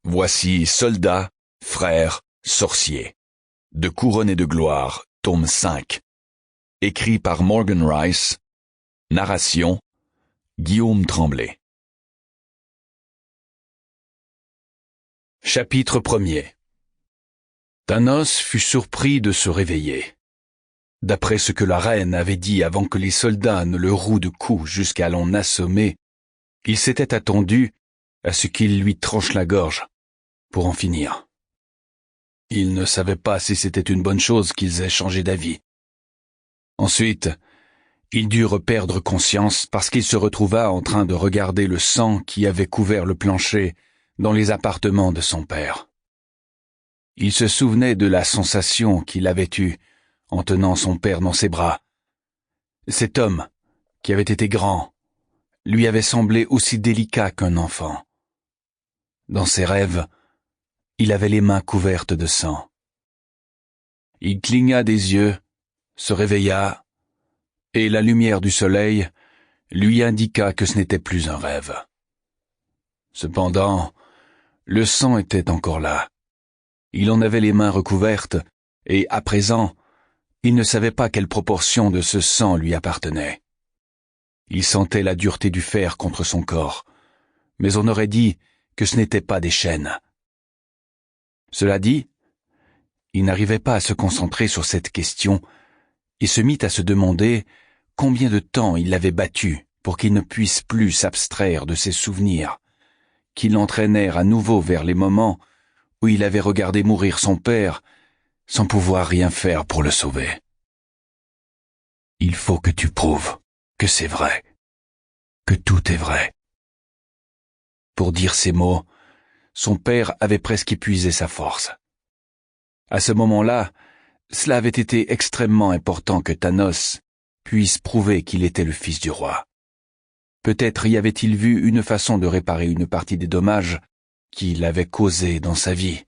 Voici Soldats, frères, sorciers. De couronne et de gloire, tome 5. Écrit par Morgan Rice. Narration, Guillaume Tremblay. Chapitre 1er. Thanos fut surpris de se réveiller. D'après ce que la reine avait dit avant que les soldats ne le rouent de coups jusqu'à l'en assommer, il s'était attendu à ce qu'il lui tranche la gorge pour en finir. Il ne savait pas si c'était une bonne chose qu'ils aient changé d'avis. Ensuite, ils durent perdre conscience parce qu'il se retrouva en train de regarder le sang qui avait couvert le plancher dans les appartements de son père. Il se souvenait de la sensation qu'il avait eue en tenant son père dans ses bras. Cet homme, qui avait été grand, lui avait semblé aussi délicat qu'un enfant. Dans ses rêves, il avait les mains couvertes de sang. Il cligna des yeux, se réveilla, et la lumière du soleil lui indiqua que ce n'était plus un rêve. Cependant, le sang était encore là. Il en avait les mains recouvertes, et à présent, il ne savait pas quelle proportion de ce sang lui appartenait. Il sentait la dureté du fer contre son corps, mais on aurait dit que ce n'était pas des chaînes. Cela dit, il n'arrivait pas à se concentrer sur cette question et se mit à se demander combien de temps il l'avait battu pour qu'il ne puisse plus s'abstraire de ses souvenirs, qui l'entraînèrent à nouveau vers les moments où il avait regardé mourir son père sans pouvoir rien faire pour le sauver. Il faut que tu prouves que c'est vrai, que tout est vrai. Pour dire ces mots, son père avait presque épuisé sa force. À ce moment-là, cela avait été extrêmement important que Thanos puisse prouver qu'il était le fils du roi. Peut-être y avait-il vu une façon de réparer une partie des dommages qu'il avait causés dans sa vie.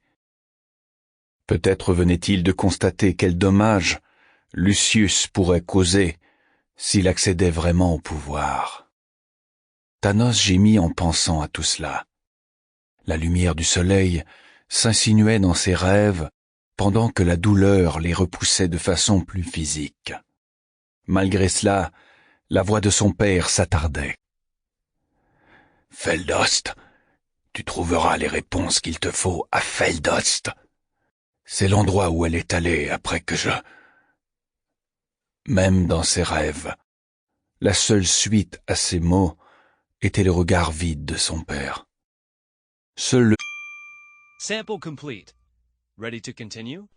Peut-être venait-il de constater quels dommages Lucius pourrait causer s'il accédait vraiment au pouvoir. Thanos gémit en pensant à tout cela. La lumière du soleil s'insinuait dans ses rêves pendant que la douleur les repoussait de façon plus physique. Malgré cela, la voix de son père s'attardait. « Feldost, tu trouveras les réponses qu'il te faut à Feldost. C'est l'endroit où elle est allée après que je... » Même dans ses rêves, la seule suite à ces mots était le regard vide de son père. Seul le... Sample complete. Ready to continue?